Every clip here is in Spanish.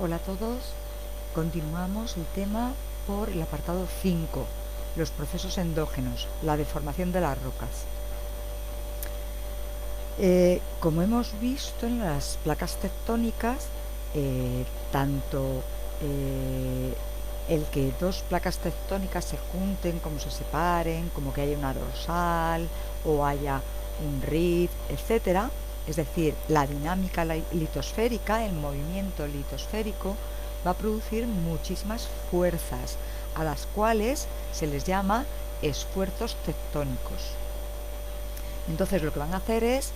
Hola a todos, continuamos el tema por el apartado 5, los procesos endógenos, la deformación de las rocas. Como hemos visto en las placas tectónicas, tanto el que dos placas tectónicas se junten, como se separen, como que haya una dorsal o haya un rift, etcétera, es decir, la dinámica litosférica, el movimiento litosférico, va a producir muchísimas fuerzas, a las cuales se les llama esfuerzos tectónicos. Entonces lo que van a hacer es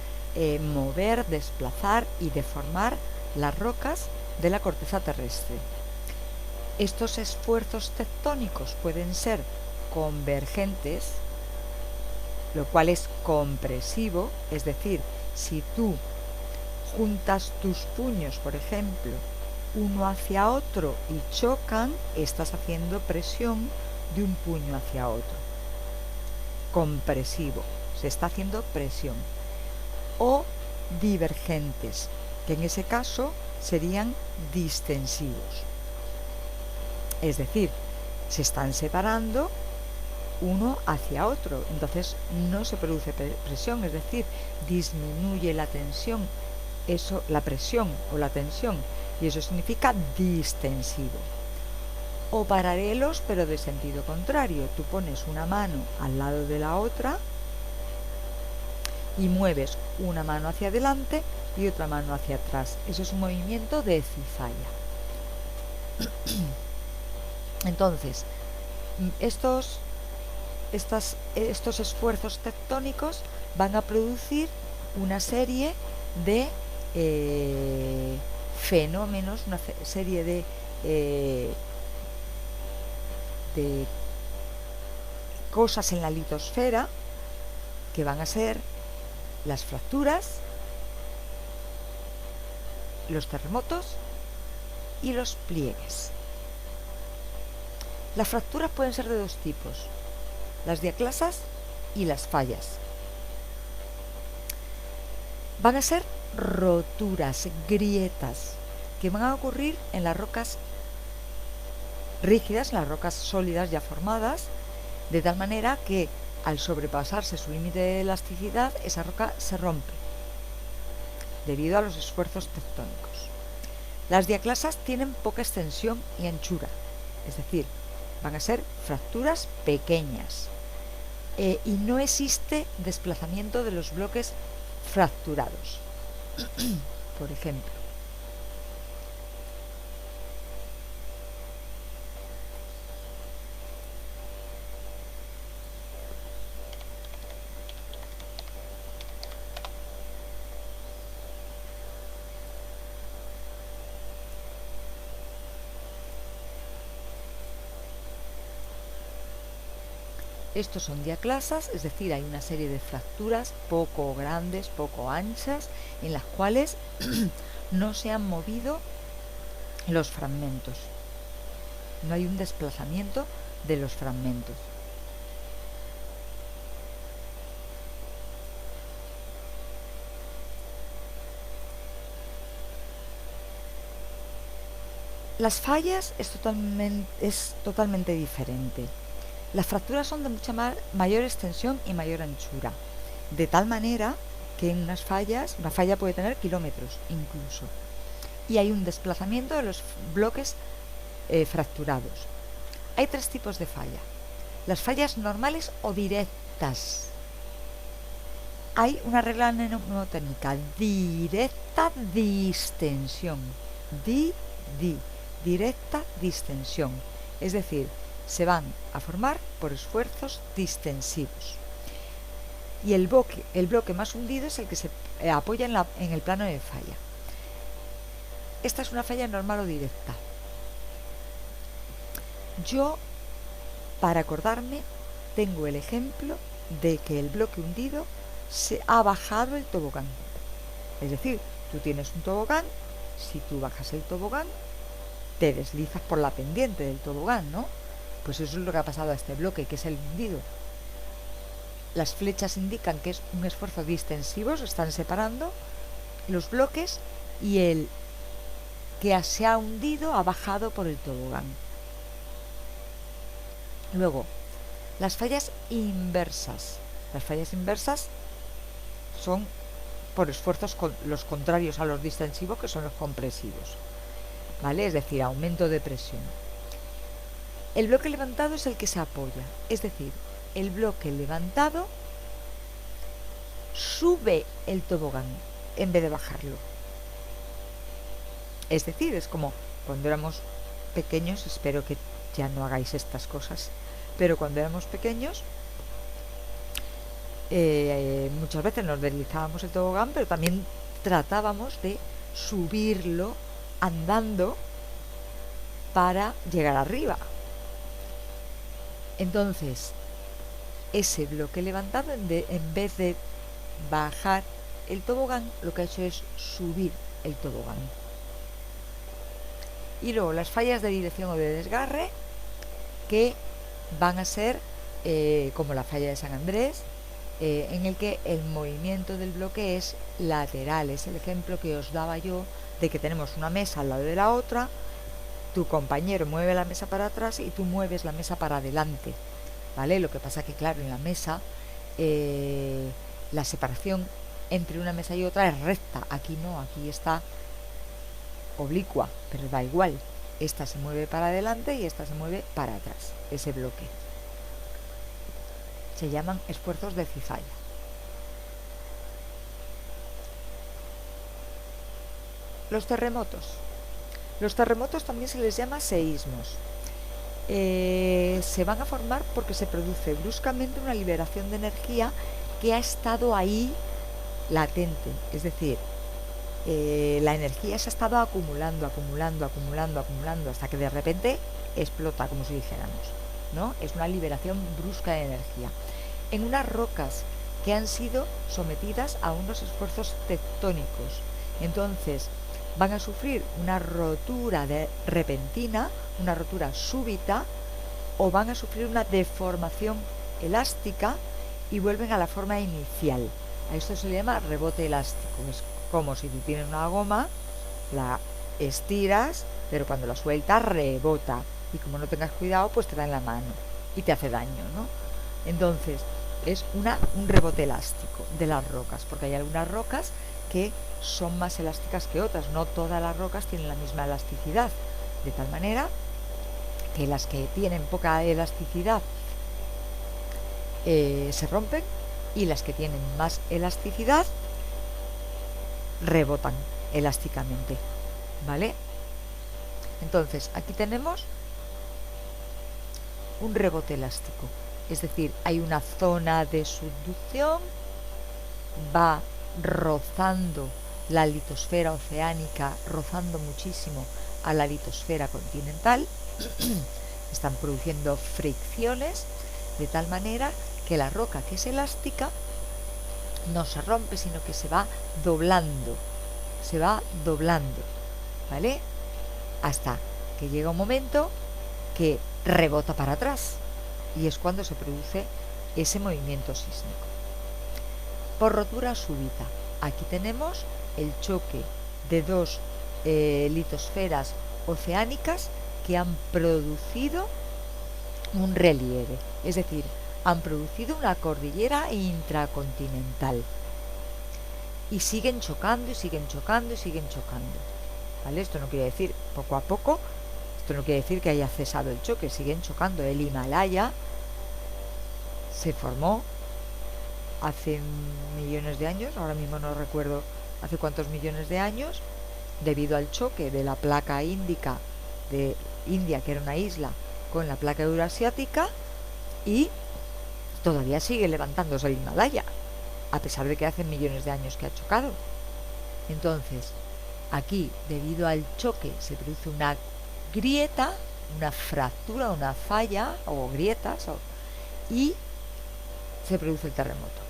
mover, desplazar y deformar las rocas de la corteza terrestre. Estos esfuerzos tectónicos pueden ser convergentes, lo cual es compresivo, es decir, si tú juntas tus puños, por ejemplo, uno hacia otro y chocan, estás haciendo presión de un puño hacia otro. Compresivo, se está haciendo presión. O divergentes, que en ese caso serían distensivos. Es decir, se están separando uno hacia otro, entonces no se produce presión, es decir, disminuye la tensión, la presión o la tensión, y eso significa distensivo. O paralelos, pero de sentido contrario. Tú pones una mano al lado de la otra y mueves una mano hacia adelante y otra mano hacia atrás. Eso es un movimiento de cizalla. Entonces, estos esfuerzos tectónicos van a producir una serie de fenómenos, una serie de cosas en la litosfera que van a ser las fracturas, los terremotos y los pliegues. Las fracturas pueden ser de dos tipos: las diaclasas y las fallas. Van a ser roturas, grietas, que van a ocurrir en las rocas rígidas, en las rocas sólidas ya formadas, de tal manera que al sobrepasarse su límite de elasticidad, esa roca se rompe debido a los esfuerzos tectónicos. Las diaclasas tienen poca extensión y anchura, es decir, van a ser fracturas pequeñas, y no existe desplazamiento de los bloques fracturados. Por ejemplo, estos son diaclasas, es decir, hay una serie de fracturas poco grandes, poco anchas, en las cuales no se han movido los fragmentos. No hay un desplazamiento de los fragmentos. Las fallas es totalmente diferente. Las fracturas son de mucha mayor extensión y mayor anchura, de tal manera que en una falla puede tener kilómetros incluso, y hay un desplazamiento de los bloques fracturados. Hay tres tipos de falla: las fallas normales o directas. Hay una regla mnemotécnica: directa distensión. Directa distensión, es decir, se van a formar por esfuerzos distensivos. Y el bloque más hundido es el que se apoya en el plano de falla. Esta es una falla normal o directa. Yo, para acordarme, tengo el ejemplo de que el bloque hundido se ha bajado el tobogán. Es decir, tú tienes un tobogán, si tú bajas el tobogán, te deslizas por la pendiente del tobogán, ¿no? Pues eso es lo que ha pasado a este bloque, que es el hundido. Las flechas indican que es un esfuerzo distensivo, se están separando los bloques, y el que se ha hundido, ha bajado por el tobogán. Luego, las fallas inversas. Las fallas inversas son por esfuerzos los contrarios a los distensivos, que son los compresivos, ¿vale? Es decir, aumento de presión. El bloque levantado es el que se apoya, es decir, el bloque levantado sube el tobogán en vez de bajarlo. Es decir, es como cuando éramos pequeños, espero que ya no hagáis estas cosas, pero cuando éramos pequeños muchas veces nos deslizábamos el tobogán, pero también tratábamos de subirlo andando para llegar arriba. Entonces, ese bloque levantado, en vez de bajar el tobogán, lo que ha hecho es subir el tobogán. Y luego las fallas de dirección o de desgarre, que van a ser como la falla de San Andrés, en el que el movimiento del bloque es lateral. Es el ejemplo que os daba yo de que tenemos una mesa al lado de la otra, tu compañero mueve la mesa para atrás y tú mueves la mesa para adelante, ¿vale? Lo que pasa que, claro, en la mesa la separación entre una mesa y otra es recta. Aquí no, aquí está oblicua, pero da igual. Esta se mueve para adelante y esta se mueve para atrás. Ese bloque se llaman esfuerzos de cizalla. Los terremotos. Los terremotos también se les llama seísmos. Se van a formar porque se produce bruscamente una liberación de energía que ha estado ahí latente. Es decir, la energía se ha estado acumulando hasta que de repente explota, como si dijéramos, ¿no? Es una liberación brusca de energía en unas rocas que han sido sometidas a unos esfuerzos tectónicos. Entonces van a sufrir una rotura repentina, una rotura súbita, o van a sufrir una deformación elástica y vuelven a la forma inicial. A esto se le llama rebote elástico. Es como si tú tienes una goma, la estiras, pero cuando la sueltas rebota, y como no tengas cuidado, pues te da en la mano y te hace daño, ¿no? Entonces es un rebote elástico de las rocas, porque hay algunas rocas que son más elásticas que otras. No todas las rocas tienen la misma elasticidad, de tal manera que las que tienen poca elasticidad se rompen, y las que tienen más elasticidad rebotan elásticamente, ¿vale? Entonces aquí tenemos un rebote elástico, es decir, hay una zona de subducción, va rozando la litosfera oceánica, rozando muchísimo a la litosfera continental, están produciendo fricciones de tal manera que la roca, que es elástica, no se rompe, sino que se va doblando, ¿vale? Hasta que llega un momento que rebota para atrás, y es cuando se produce ese movimiento sísmico. Por rotura súbita, aquí tenemos el choque de dos litosferas oceánicas que han producido un relieve, es decir, han producido una cordillera intracontinental, y siguen chocando, ¿vale? Esto no quiere decir poco a poco, esto no quiere decir que haya cesado el choque, siguen chocando. El Himalaya se formó hace millones de años, ahora mismo no recuerdo hace cuántos millones de años, debido al choque de la placa índica de India, que era una isla, con la placa eurasiática, y todavía sigue levantándose el Himalaya, a pesar de que hace millones de años que ha chocado. Entonces, aquí, debido al choque, se produce una grieta, una fractura, una falla, o grietas, y se produce el terremoto.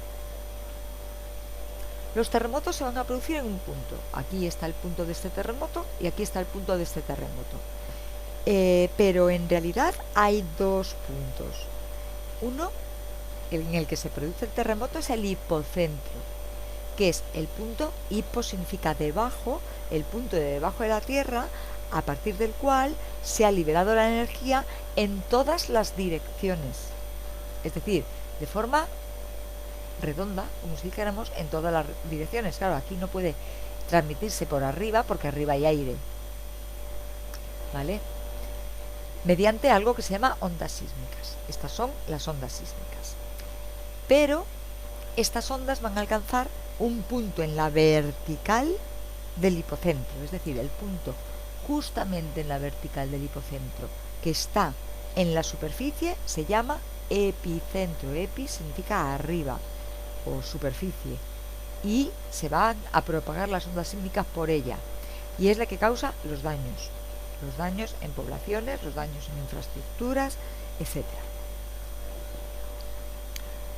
Los terremotos se van a producir en un punto. Aquí está el punto de este terremoto y aquí está el punto de este terremoto. Pero en realidad hay dos puntos. Uno en el que se produce el terremoto es el hipocentro, que es el punto. Hipo significa debajo, el punto de debajo de la Tierra, a partir del cual se ha liberado la energía en todas las direcciones. Es decir, de forma redonda, como si dijéramos, en todas las direcciones. Claro, aquí no puede transmitirse por arriba porque arriba hay aire, ¿vale? Mediante algo que se llama ondas sísmicas. Estas son las ondas sísmicas. Pero estas ondas van a alcanzar un punto en la vertical del hipocentro, es decir, el punto justamente en la vertical del hipocentro que está en la superficie se llama epicentro. Epi significa arriba o superficie, y se van a propagar las ondas sísmicas por ella, y es la que causa los daños en poblaciones, los daños en infraestructuras, etc.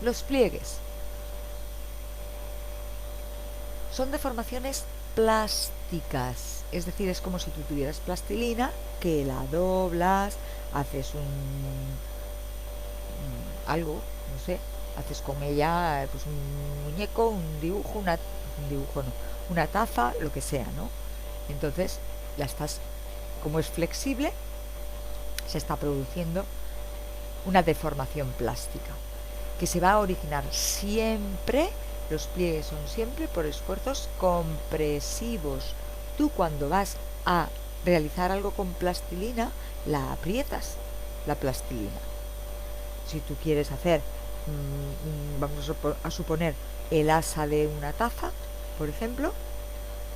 Los pliegues son deformaciones plásticas, es decir, es como si tú tuvieras plastilina que la doblas, haces algo, no sé, haces con ella pues un muñeco, un dibujo no, una taza, lo que sea, ¿no? Entonces, como es flexible, se está produciendo una deformación plástica que se va a originar siempre. Los pliegues son siempre por esfuerzos compresivos. Tú, cuando vas a realizar algo con plastilina, la aprietas, la plastilina. Si tú quieres hacer, vamos a suponer, el asa de una taza, por ejemplo,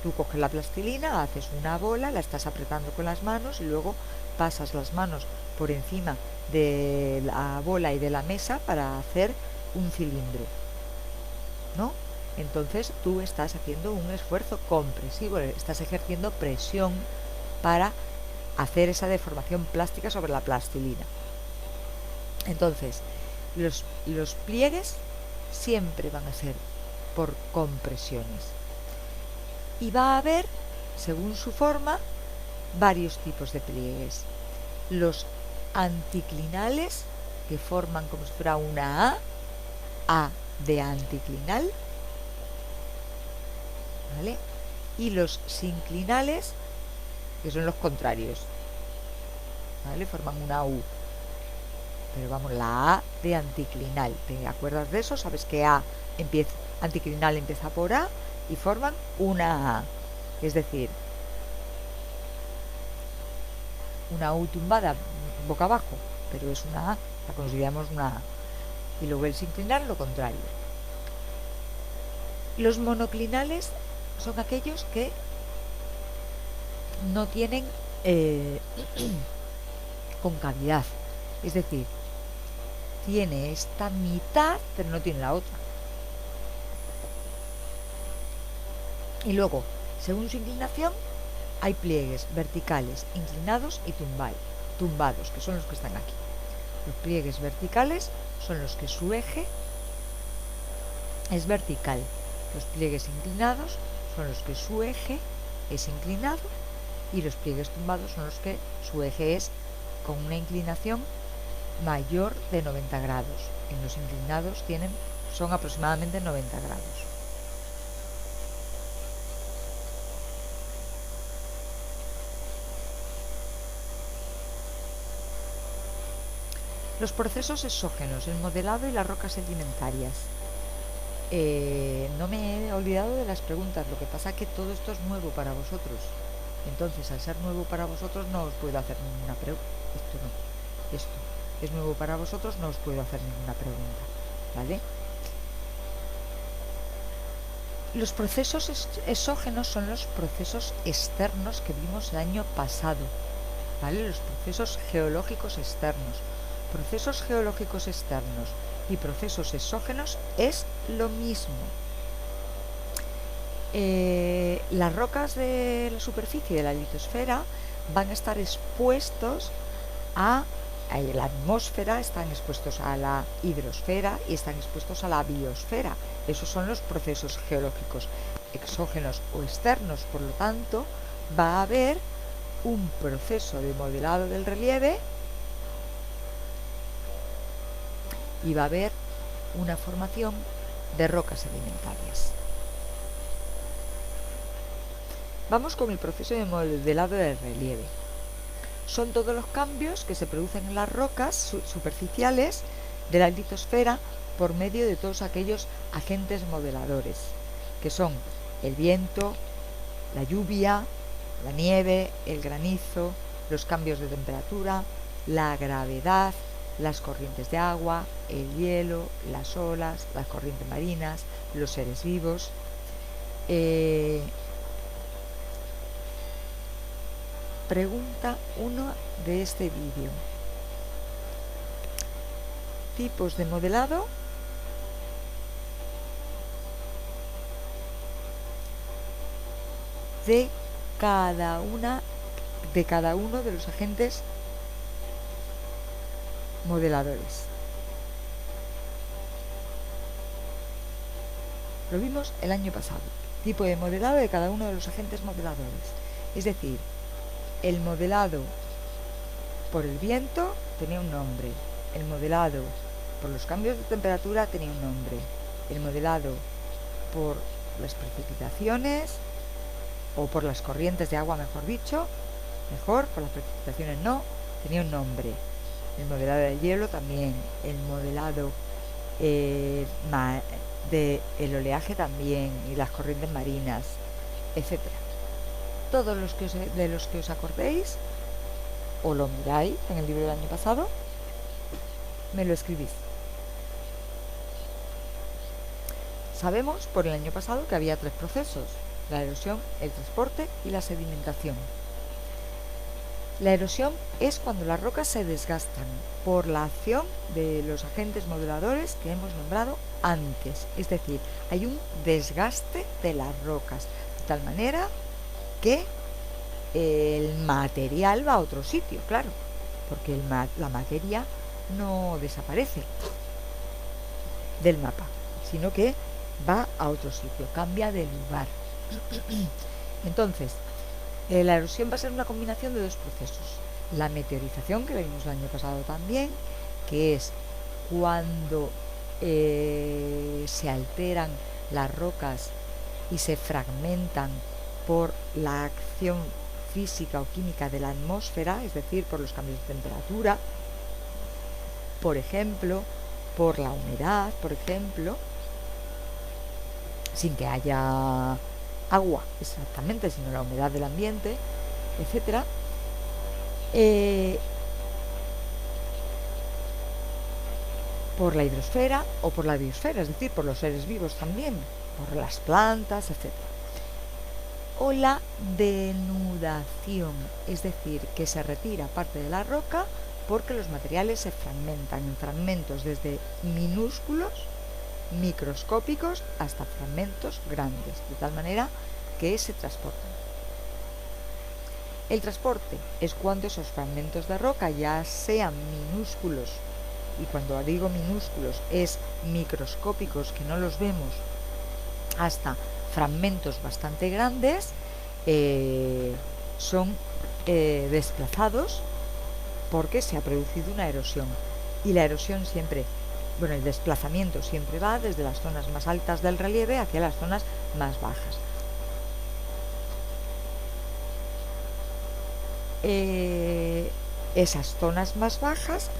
tú coges la plastilina, haces una bola, la estás apretando con las manos y luego pasas las manos por encima de la bola y de la mesa para hacer un cilindro, ¿no? Entonces tú estás haciendo un esfuerzo compresivo, estás ejerciendo presión para hacer esa deformación plástica sobre la plastilina. Entonces, los pliegues siempre van a ser por compresiones. Y va a haber, según su forma, varios tipos de pliegues. Los anticlinales, que forman como si fuera una A de anticlinal, ¿vale? Y los sinclinales, que son los contrarios, ¿vale? Forman una U. Pero vamos, la A de anticlinal, ¿te acuerdas de eso? Sabes que anticlinal empieza por A y forman una A, es decir, una U tumbada boca abajo, pero es una A, la consideramos una A. Y luego el sinclinal, lo contrario. Los monoclinales son aquellos que no tienen concavidad, es decir, tiene esta mitad pero no tiene la otra. Y luego, según su inclinación, hay pliegues verticales, inclinados y tumbados, que son los que están aquí. Los pliegues verticales son los que su eje es vertical. Los pliegues inclinados son los que su eje es inclinado, y los pliegues tumbados son los que su eje es con una inclinación mayor de 90 grados. En los inclinados son aproximadamente 90 grados. Los procesos exógenos, el modelado y las rocas sedimentarias. No me he olvidado de las preguntas, lo que pasa es que todo esto es nuevo para vosotros. Entonces, al ser nuevo para vosotros, no os puedo hacer ninguna pregunta. Esto es nuevo para vosotros, no os puedo hacer ninguna pregunta, ¿vale? Los procesos exógenos son los procesos externos que vimos el año pasado, ¿vale? Los procesos geológicos externos. Procesos geológicos externos y procesos exógenos es lo mismo. Las rocas de la superficie de la litosfera van a estar expuestos a la atmósfera, están expuestos a la hidrosfera y están expuestos a la biosfera. Esos son los procesos geológicos exógenos o externos. Por lo tanto, va a haber un proceso de modelado del relieve y va a haber una formación de rocas sedimentarias. Vamos con el proceso de modelado del relieve. Son todos los cambios que se producen en las rocas superficiales de la litosfera por medio de todos aquellos agentes modeladores, que son el viento, la lluvia, la nieve, el granizo, los cambios de temperatura, la gravedad, las corrientes de agua, el hielo, las olas, las corrientes marinas, los seres vivos. Pregunta 1 de este vídeo. Tipos de modelado de cada uno de los agentes modeladores. Lo vimos el año pasado. Tipo de modelado de cada uno de los agentes modeladores. Es decir, el modelado por el viento tenía un nombre. El modelado por los cambios de temperatura tenía un nombre. El modelado por las precipitaciones o por las corrientes de agua, por las precipitaciones no, tenía un nombre. El modelado del hielo también. El modelado del oleaje también, y las corrientes marinas, etcétera. Todos los de los que os acordéis, o lo miráis en el libro del año pasado, me lo escribís. Sabemos por el año pasado que había 3 procesos: la erosión, el transporte y la sedimentación. La erosión es cuando las rocas se desgastan por la acción de los agentes modeladores que hemos nombrado antes. Es decir, hay un desgaste de las rocas, de tal manera que el material va a otro sitio, claro, porque la materia no desaparece del mapa, sino que va a otro sitio, cambia de lugar. Entonces, la erosión va a ser una combinación de 2 procesos. La meteorización, que lo vimos el año pasado también, que es cuando se alteran las rocas y se fragmentan por la acción física o química de la atmósfera, es decir, por los cambios de temperatura, por ejemplo, por la humedad, por ejemplo, sin que haya agua exactamente, sino la humedad del ambiente, etcétera. Por la hidrosfera o por la biosfera, es decir, por los seres vivos también, por las plantas, etcétera. O la denudación, es decir, que se retira parte de la roca porque los materiales se fragmentan en fragmentos desde minúsculos, microscópicos, hasta fragmentos grandes, de tal manera que se transportan. El transporte es cuando esos fragmentos de roca ya sean minúsculos, y cuando digo minúsculos es microscópicos, que no los vemos, hasta fragmentos bastante grandes, son desplazados porque se ha producido una erosión. Y la erosión siempre, el desplazamiento siempre va desde las zonas más altas del relieve hacia las zonas más bajas. En esas zonas más bajas,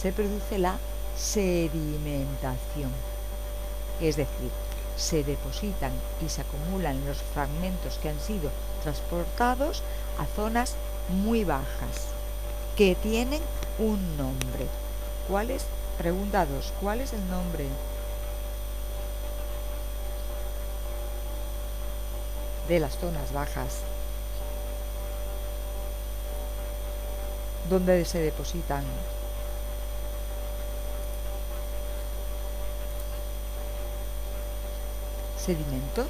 se produce la sedimentación. Es decir, se depositan y se acumulan los fragmentos que han sido transportados a zonas muy bajas, que tienen un nombre. ¿Cuál es? Pregunta 2. ¿Cuál es el nombre de las zonas bajas donde se depositan sedimentos?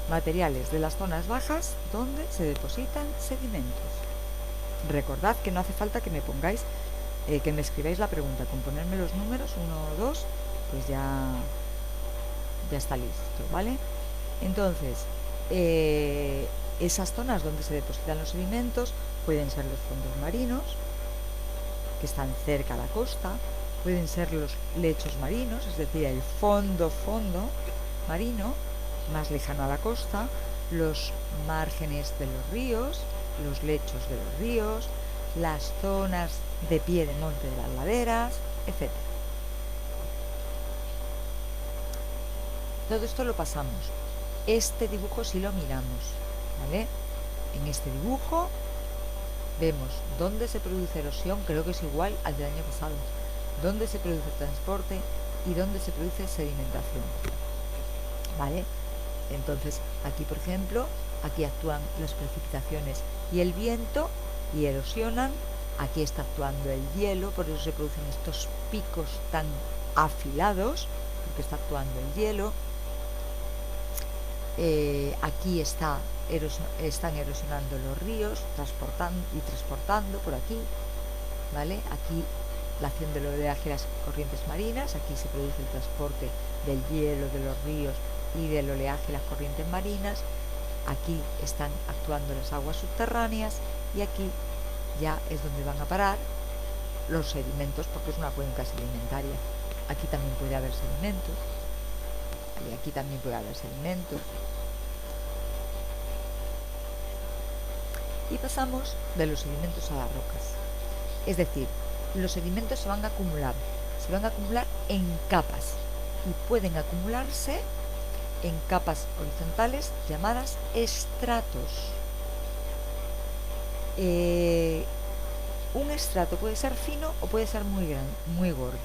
Materiales de las zonas bajas donde se depositan sedimentos. Recordad que no hace falta que me pongáis, que me escribáis la pregunta. Con ponerme los números 1 o 2, pues ya está listo, ¿vale? Entonces, esas zonas donde se depositan los sedimentos pueden ser los fondos marinos, que están cerca a la costa, pueden ser los lechos marinos, es decir, el fondo marino más lejano a la costa, los márgenes de los ríos, los lechos de los ríos, las zonas de pie de monte de las laderas, etc. Todo esto lo pasamos. Este dibujo sí lo miramos, ¿vale? En este dibujo vemos dónde se produce erosión, creo que es igual al del año pasado, dónde se produce transporte y dónde se produce sedimentación, ¿vale? Entonces, aquí, por ejemplo, aquí actúan las precipitaciones y el viento y erosionan. Aquí está actuando el hielo, por eso se producen estos picos tan afilados, porque está actuando el hielo. Aquí están erosionando los ríos, transportando por aquí, ¿vale? Aquí la acción del oleaje y las corrientes marinas, aquí se produce el transporte del hielo de los ríos y del oleaje y las corrientes marinas. Aquí están actuando las aguas subterráneas y aquí ya es donde van a parar los sedimentos, porque es una cuenca sedimentaria. Aquí también puede haber sedimentos y aquí también puede haber sedimentos. Y pasamos de los sedimentos a las rocas. Es decir, los sedimentos se van a acumular en capas y pueden acumularse en capas horizontales llamadas estratos. Un estrato puede ser fino o puede ser muy grande, muy gordo.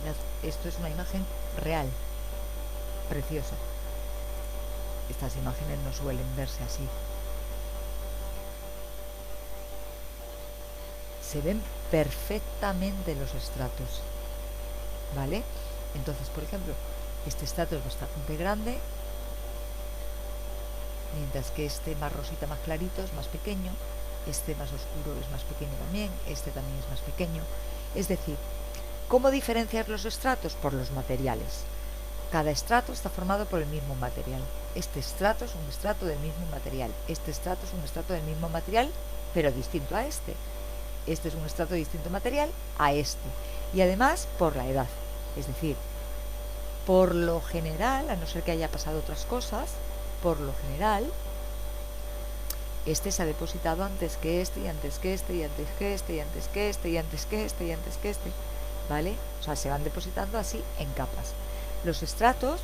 Mirad, esto es una imagen real, preciosa. Estas imágenes no suelen verse así. Se ven perfectamente los estratos, ¿vale? Entonces, por ejemplo, este estrato es bastante grande, mientras que este más rosita, más clarito, es más pequeño, este más oscuro es más pequeño también, este también es más pequeño. Es decir, ¿cómo diferenciar los estratos? Por los materiales. Cada estrato está formado por el mismo material. Este estrato es un estrato del mismo material. Este estrato es un estrato del mismo material, pero distinto a este. Este es un estrato de distinto material a este. Y además por la edad. Es decir, por lo general, a no ser que haya pasado otras cosas, por lo general, este se ha depositado antes que este, y antes que este, y antes que este, y antes que este, y antes que este, y antes que este, ¿vale? O sea, se van depositando así en capas. Los estratos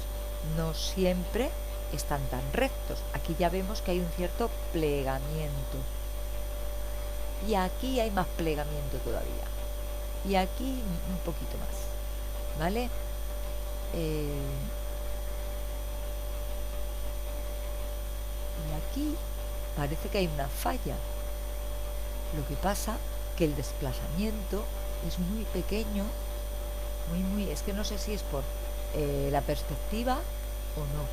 no siempre están tan rectos. Aquí ya vemos que hay un cierto plegamiento. Y aquí hay más plegamiento todavía. Y aquí un poquito más, ¿vale? Y aquí parece que hay una falla. Lo que pasa que el desplazamiento es muy pequeño, es que no sé si es por la perspectiva o no,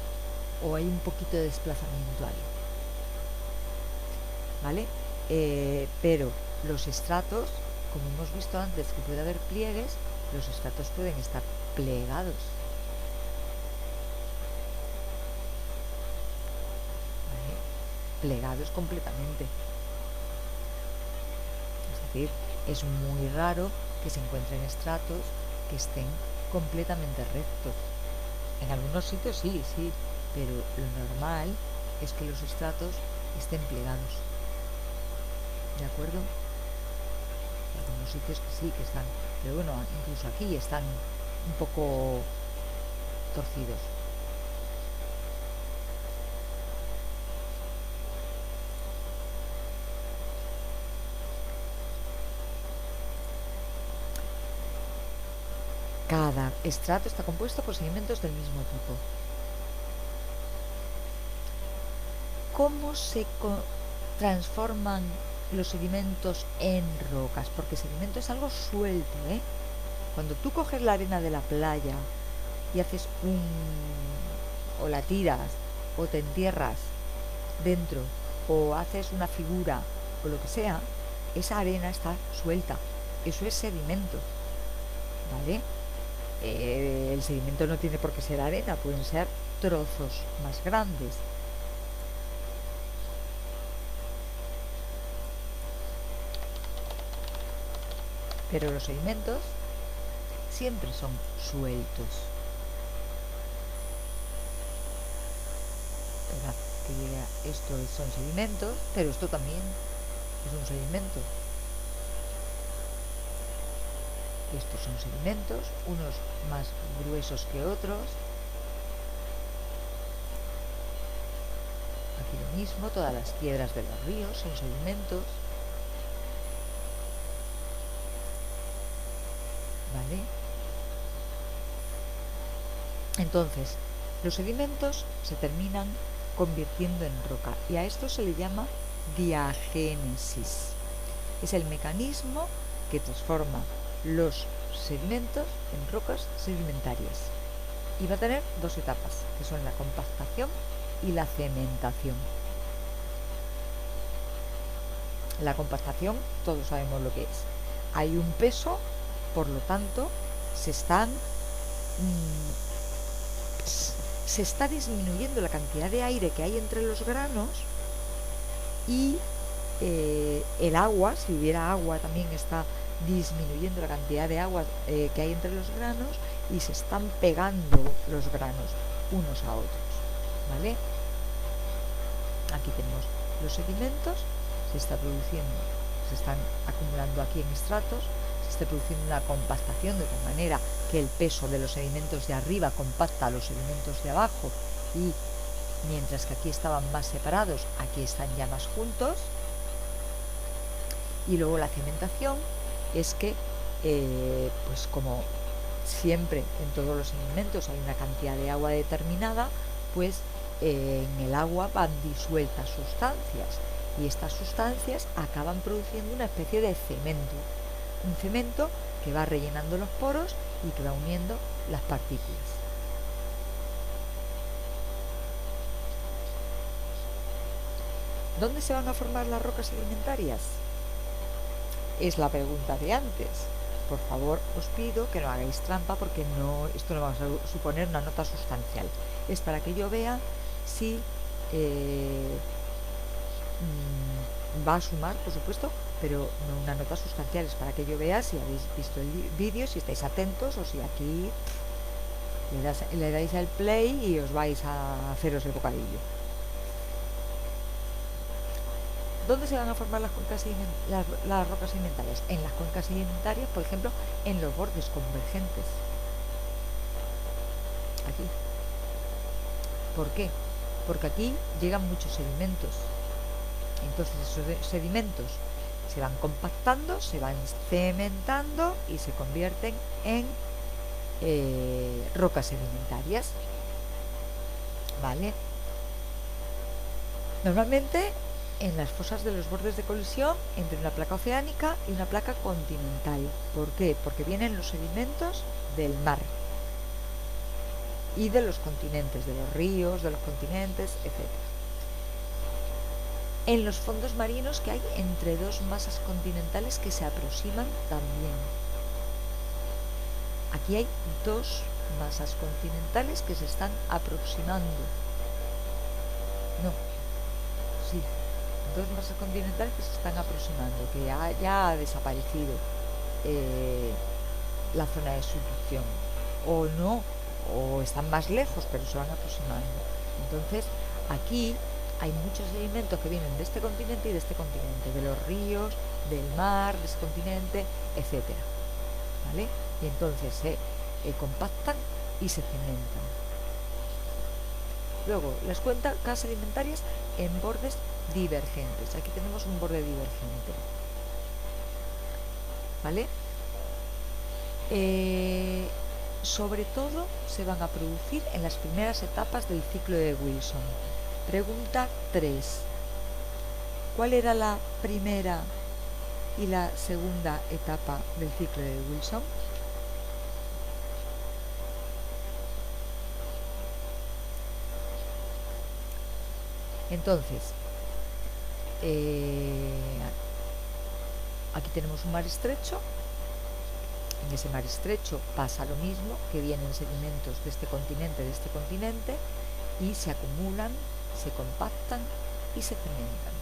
o hay un poquito de desplazamiento ahí, ¿vale? Pero los estratos, como hemos visto antes que puede haber pliegues, los estratos pueden estar plegados, ¿vale? Plegados completamente. Es decir, es muy raro que se encuentren estratos que estén completamente rectos. En algunos sitios sí, pero lo normal es que los estratos estén plegados. ¿De acuerdo? En algunos sitios que sí, que están, pero bueno, incluso aquí están un poco torcidos. Cada estrato está compuesto por sedimentos del mismo tipo. ¿Cómo se transforman los sedimentos en rocas? Porque sedimento es algo suelto, ¿eh? Cuando tú coges la arena de la playa y haces o la tiras, o te entierras dentro, o haces una figura, o lo que sea, esa arena está suelta. Eso es sedimento, ¿vale? el sedimento no tiene por qué ser arena, pueden ser trozos más grandes. Pero los sedimentos siempre son sueltos. Esperad que llegue esto, son sedimentos, pero esto también es un sedimento. Estos son sedimentos, unos más gruesos que otros. Aquí lo mismo, todas las piedras de los ríos son sedimentos. ¿Vale? Entonces, los sedimentos se terminan convirtiendo en roca y a esto se le llama diagénesis. Es el mecanismo que transforma los sedimentos en rocas sedimentarias. Y va a tener dos etapas, que son la compactación y la cementación. La compactación, todos sabemos lo que es. Hay un peso, por lo tanto, se está disminuyendo la cantidad de aire que hay entre los granos y el agua, si hubiera agua, también está disminuyendo la cantidad de agua que hay entre los granos y se están pegando los granos unos a otros, ¿vale? Aquí tenemos los sedimentos, se está produciendo, se están acumulando aquí en estratos, se está produciendo una compactación de tal manera que el peso de los sedimentos de arriba compacta a los sedimentos de abajo y mientras que aquí estaban más separados, aquí están ya más juntos. Y luego la cementación es que, pues como siempre en todos los sedimentos hay una cantidad de agua determinada, pues en el agua van disueltas sustancias y estas sustancias acaban produciendo una especie de cemento. Un cemento que va rellenando los poros y que va uniendo las partículas. ¿Dónde se van a formar las rocas sedimentarias? Es la pregunta de antes. Por favor, os pido que no hagáis trampa porque esto no va a suponer una nota sustancial. Es para que yo vea si va a sumar, por supuesto, pero no una nota sustancial. Es para que yo vea si habéis visto el vídeo, si estáis atentos o si aquí le dais al play y os vais a haceros el bocadillo. ¿Dónde se van a formar las rocas sedimentarias? En las cuencas sedimentarias, por ejemplo, en los bordes convergentes. Aquí. ¿Por qué? Porque aquí llegan muchos sedimentos. Entonces esos sedimentos se van compactando, se van cementando y se convierten en rocas sedimentarias. ¿Vale? Normalmente en las fosas de los bordes de colisión entre una placa oceánica y una placa continental. ¿Por qué? Porque vienen los sedimentos del mar y de los continentes, de los ríos, de los continentes, etc. En los fondos marinos que hay entre dos masas continentales que se aproximan también. Aquí hay dos masas continentales que se están aproximando. No, sí. Dos masas continentales que se están aproximando, que ya ha desaparecido la zona de subducción, o no, o están más lejos, pero se van aproximando. Entonces, aquí hay muchos sedimentos que vienen de este continente y de este continente, de los ríos, del mar, de ese continente, etcétera. ¿Vale? Y entonces se compactan y se cementan. Luego, las cuencas sedimentarias en bordes divergentes. Aquí tenemos un borde divergente. ¿Vale? Sobre todo se van a producir en las primeras etapas del ciclo de Wilson. Pregunta 3. ¿Cuál era la primera y la segunda etapa del ciclo de Wilson? Entonces, aquí tenemos un mar estrecho En ese mar estrecho pasa lo mismo, que vienen sedimentos de este continente, y se acumulan, se compactan y se cementan.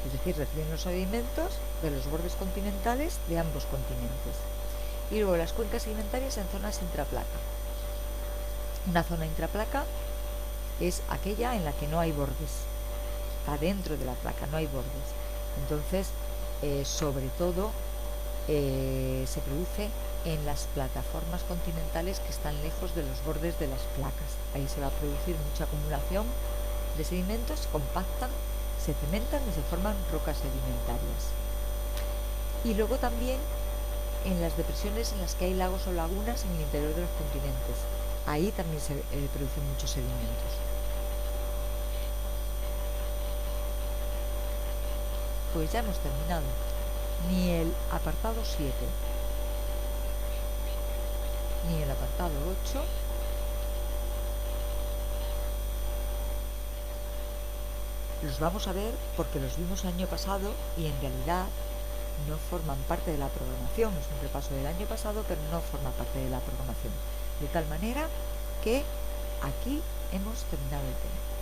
Es decir, reciben los sedimentos de los bordes continentales de ambos continentes. Y luego las cuencas sedimentarias en zonas intraplaca. Una zona intraplaca es aquella en la que no hay bordes. Está dentro de la placa, no hay bordes. Entonces, sobre todo, se produce en las plataformas continentales que están lejos de los bordes de las placas. Ahí se va a producir mucha acumulación de sedimentos, se compactan, se cementan y se forman rocas sedimentarias. Y luego también en las depresiones en las que hay lagos o lagunas en el interior de los continentes. Ahí también se producen muchos sedimentos. Pues ya hemos terminado. Ni el apartado 7 ni el apartado 8 los vamos a ver porque los vimos el año pasado y en realidad no forman parte de la programación. Es un repaso del año pasado, pero no forma parte de la programación. De tal manera que aquí hemos terminado el tema.